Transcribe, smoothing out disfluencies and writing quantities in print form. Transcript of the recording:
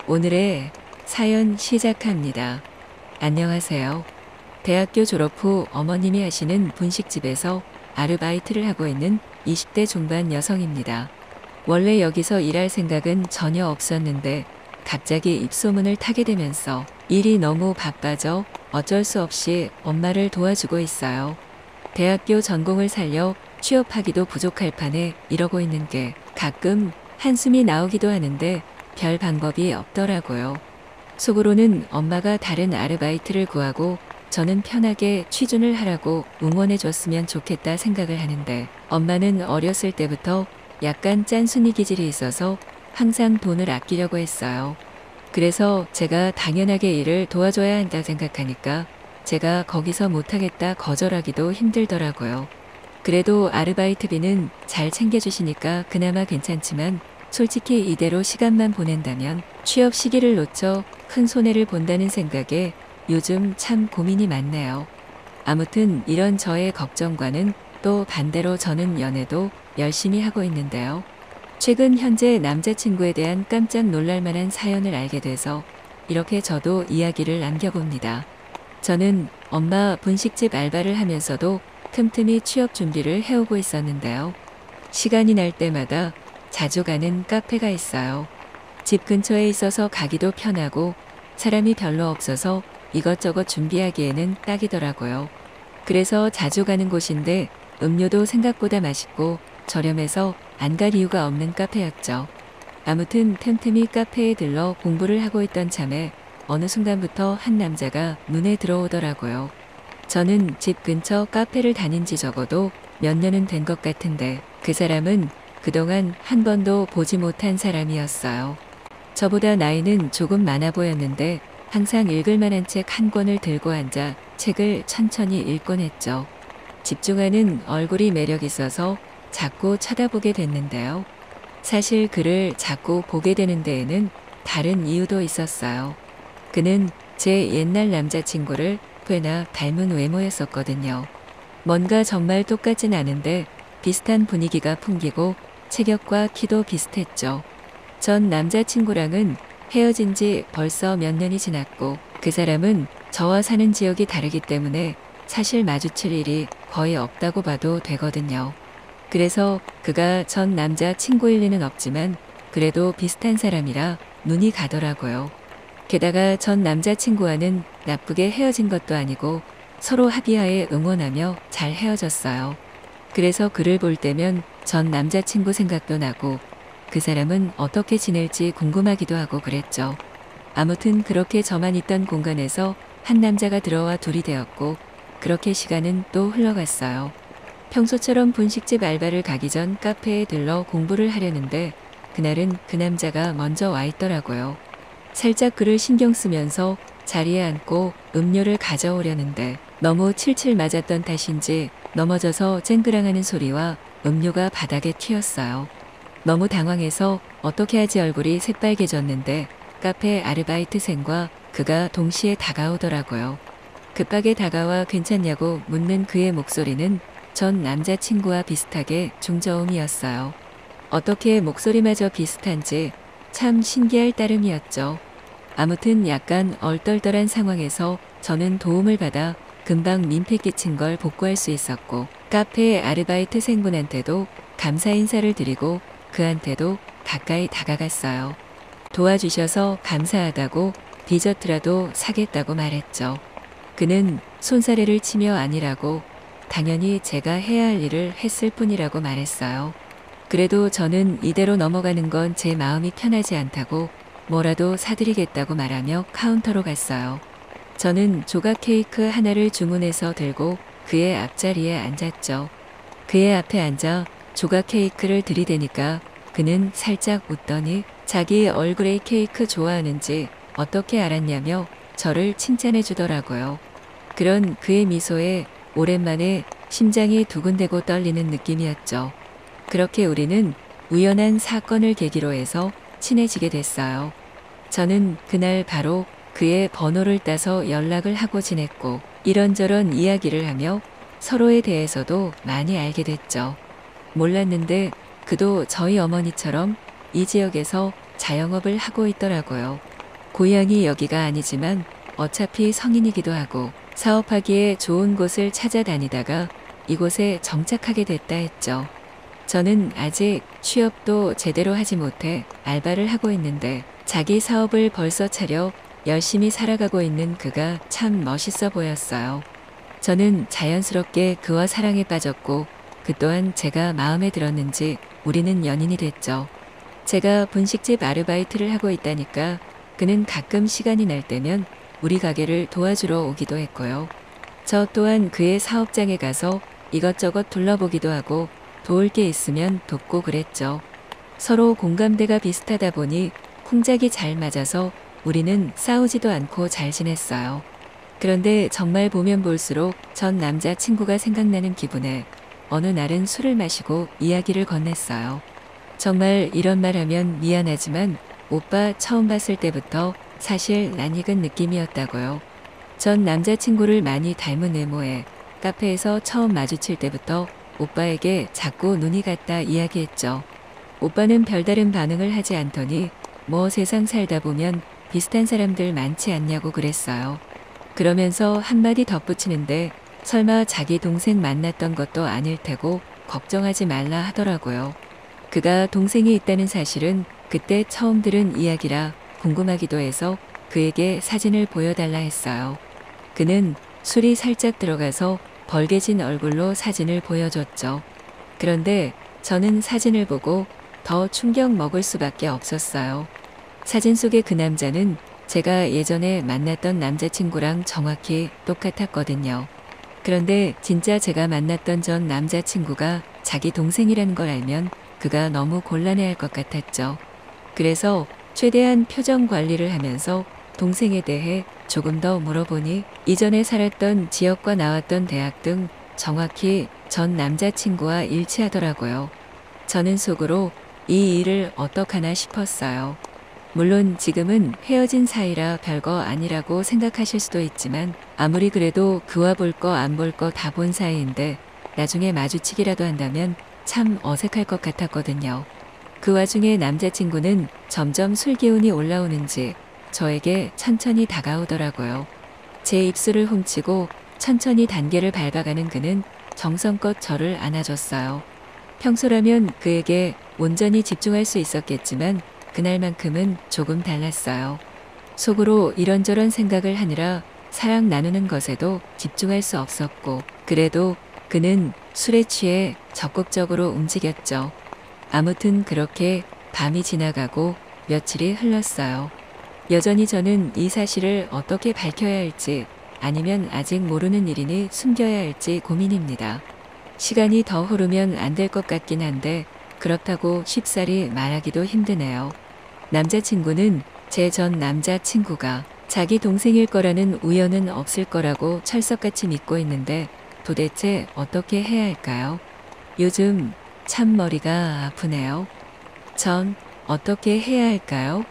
오늘의 사연 시작합니다. 안녕하세요. 대학교 졸업 후 어머님이 하시는 분식집에서 아르바이트를 하고 있는 20대 중반 여성입니다. 원래 여기서 일할 생각은 전혀 없었는데 갑자기 입소문을 타게 되면서 일이 너무 바빠져 어쩔 수 없이 엄마를 도와주고 있어요. 대학교 전공을 살려 취업하기도 부족할 판에 이러고 있는 게 가끔 한숨이 나오기도 하는데 별 방법이 없더라고요. 속으로는 엄마가 다른 아르바이트를 구하고 저는 편하게 취준을 하라고 응원해 줬으면 좋겠다 생각을 하는데 엄마는 어렸을 때부터 약간 짠순이 기질이 있어서 항상 돈을 아끼려고 했어요. 그래서 제가 당연하게 일을 도와줘야 한다 생각하니까 제가 거기서 못하겠다 거절하기도 힘들더라고요. 그래도 아르바이트비는 잘 챙겨주시니까 그나마 괜찮지만 솔직히 이대로 시간만 보낸다면 취업 시기를 놓쳐 큰 손해를 본다는 생각에 요즘 참 고민이 많네요. 아무튼 이런 저의 걱정과는 또 반대로 저는 연애도 열심히 하고 있는데요. 최근 현재 남자친구에 대한 깜짝 놀랄만한 사연을 알게 돼서 이렇게 저도 이야기를 남겨봅니다. 저는 엄마 분식집 알바를 하면서도 틈틈이 취업 준비를 해오고 있었는데요. 시간이 날 때마다 자주 가는 카페가 있어요. 집 근처에 있어서 가기도 편하고 사람이 별로 없어서 이것저것 준비하기에는 딱이더라고요. 그래서 자주 가는 곳인데 음료도 생각보다 맛있고 저렴해서 안 갈 이유가 없는 카페였죠. 아무튼 틈틈이 카페에 들러 공부를 하고 있던 참에 어느 순간부터 한 남자가 눈에 들어오더라고요. 저는 집 근처 카페를 다닌 지 적어도 몇 년은 된 것 같은데 그 사람은 그동안 한 번도 보지 못한 사람이었어요. 저보다 나이는 조금 많아 보였는데 항상 읽을 만한 책 한 권을 들고 앉아 책을 천천히 읽곤 했죠. 집중하는 얼굴이 매력 있어서 자꾸 쳐다보게 됐는데요. 사실 그를 자꾸 보게 되는 데에는 다른 이유도 있었어요. 그는 제 옛날 남자친구를 꽤나 닮은 외모였었거든요. 뭔가 정말 똑같진 않은데 비슷한 분위기가 풍기고 체격과 키도 비슷했죠. 전 남자친구랑은 헤어진 지 벌써 몇 년이 지났고 그 사람은 저와 사는 지역이 다르기 때문에 사실 마주칠 일이 거의 없다고 봐도 되거든요. 그래서 그가 전 남자친구일 리는 없지만 그래도 비슷한 사람이라 눈이 가더라고요. 게다가 전 남자친구와는 나쁘게 헤어진 것도 아니고 서로 합의하에 응원하며 잘 헤어졌어요. 그래서 그를 볼 때면 전 남자친구 생각도 나고 그 사람은 어떻게 지낼지 궁금하기도 하고 그랬죠. 아무튼 그렇게 저만 있던 공간에서 한 남자가 들어와 둘이 되었고 그렇게 시간은 또 흘러갔어요. 평소처럼 분식집 알바를 가기 전 카페에 들러 공부를 하려는데 그날은 그 남자가 먼저 와 있더라고요. 살짝 그를 신경 쓰면서 자리에 앉고 음료를 가져오려는데 너무 칠칠 맞았던 탓인지 넘어져서 쨍그랑하는 소리와 음료가 바닥에 튀었어요. 너무 당황해서 어떻게 하지 얼굴이 새빨개졌는데 카페 아르바이트생과 그가 동시에 다가오더라고요. 급하게 다가와 괜찮냐고 묻는 그의 목소리는 전 남자친구와 비슷하게 중저음이었어요. 어떻게 목소리마저 비슷한지 참 신기할 따름이었죠. 아무튼 약간 얼떨떨한 상황에서 저는 도움을 받아 금방 민폐 끼친 걸 복구할 수 있었고 카페 아르바이트생분한테도 감사 인사를 드리고 그한테도 가까이 다가갔어요. 도와주셔서 감사하다고 디저트라도 사겠다고 말했죠. 그는 손사래를 치며 아니라고 당연히 제가 해야 할 일을 했을 뿐이라고 말했어요. 그래도 저는 이대로 넘어가는 건 제 마음이 편하지 않다고 뭐라도 사드리겠다고 말하며 카운터로 갔어요. 저는 조각 케이크 하나를 주문해서 들고 그의 앞자리에 앉았죠. 그의 앞에 앉아 조각 케이크를 들이대니까 그는 살짝 웃더니 자기 얼굴에 케이크 좋아하는지 어떻게 알았냐며 저를 칭찬해 주더라고요. 그런 그의 미소에 오랜만에 심장이 두근대고 떨리는 느낌이었죠. 그렇게 우리는 우연한 사건을 계기로 해서 친해지게 됐어요. 저는 그날 바로 그의 번호를 따서 연락을 하고 지냈고 이런저런 이야기를 하며 서로에 대해서도 많이 알게 됐죠. 몰랐는데 그도 저희 어머니처럼 이 지역에서 자영업을 하고 있더라고요. 고향이 여기가 아니지만 어차피 성인이기도 하고 사업하기에 좋은 곳을 찾아다니다가 이곳에 정착하게 됐다 했죠. 저는 아직 취업도 제대로 하지 못해 알바를 하고 있는데 자기 사업을 벌써 차려 열심히 살아가고 있는 그가 참 멋있어 보였어요. 저는 자연스럽게 그와 사랑에 빠졌고 그 또한 제가 마음에 들었는지 우리는 연인이 됐죠. 제가 분식집 아르바이트를 하고 있다니까 그는 가끔 시간이 날 때면 우리 가게를 도와주러 오기도 했고요. 저 또한 그의 사업장에 가서 이것저것 둘러보기도 하고 도울 게 있으면 돕고 그랬죠. 서로 공감대가 비슷하다 보니 쿵짝이 잘 맞아서 우리는 싸우지도 않고 잘 지냈어요. 그런데 정말 보면 볼수록 전 남자친구가 생각나는 기분에 어느 날은 술을 마시고 이야기를 건넸어요. 정말 이런 말 하면 미안하지만 오빠 처음 봤을 때부터 사실 낯익은 느낌이었다고요. 전 남자친구를 많이 닮은 외모에 카페에서 처음 마주칠 때부터 오빠에게 자꾸 눈이 갔다 이야기했죠. 오빠는 별다른 반응을 하지 않더니 뭐 세상 살다 보면 비슷한 사람들 많지 않냐고 그랬어요. 그러면서 한마디 덧붙이는데 설마 자기 동생 만났던 것도 아닐 테고 걱정하지 말라 하더라고요. 그가 동생이 있다는 사실은 그때 처음 들은 이야기라 궁금하기도 해서 그에게 사진을 보여달라 했어요. 그는 술이 살짝 들어가서 벌개진 얼굴로 사진을 보여줬죠. 그런데 저는 사진을 보고 더 충격 먹을 수밖에 없었어요. 사진 속의 그 남자는 제가 예전에 만났던 남자친구랑 정확히 똑같았거든요. 그런데 진짜 제가 만났던 전 남자친구가 자기 동생이라는 걸 알면 그가 너무 곤란해할 것 같았죠. 그래서 최대한 표정 관리를 하면서 동생에 대해 조금 더 물어보니 이전에 살았던 지역과 나왔던 대학 등 정확히 전 남자친구와 일치하더라고요. 저는 속으로 이 일을 어떡하나 싶었어요. 물론 지금은 헤어진 사이라 별거 아니라고 생각하실 수도 있지만 아무리 그래도 그와 볼 거 안 볼 거 다 본 사이인데 나중에 마주치기라도 한다면 참 어색할 것 같았거든요. 그 와중에 남자친구는 점점 술 기운이 올라오는지 저에게 천천히 다가오더라고요. 제 입술을 훔치고 천천히 단계를 밟아가는 그는 정성껏 저를 안아줬어요. 평소라면 그에게 온전히 집중할 수 있었겠지만 그날만큼은 조금 달랐어요. 속으로 이런저런 생각을 하느라 사랑 나누는 것에도 집중할 수 없었고 그래도 그는 술에 취해 적극적으로 움직였죠. 아무튼 그렇게 밤이 지나가고 며칠이 흘렀어요. 여전히 저는 이 사실을 어떻게 밝혀야 할지 아니면 아직 모르는 일이니 숨겨야 할지 고민입니다. 시간이 더 흐르면 안 될 것 같긴 한데 그렇다고 쉽사리 말하기도 힘드네요. 남자친구는 제 전 남자친구가 자기 동생일 거라는 우연은 없을 거라고 철석같이 믿고 있는데 도대체 어떻게 해야 할까요? 요즘 참 머리가 아프네요. 전 어떻게 해야 할까요?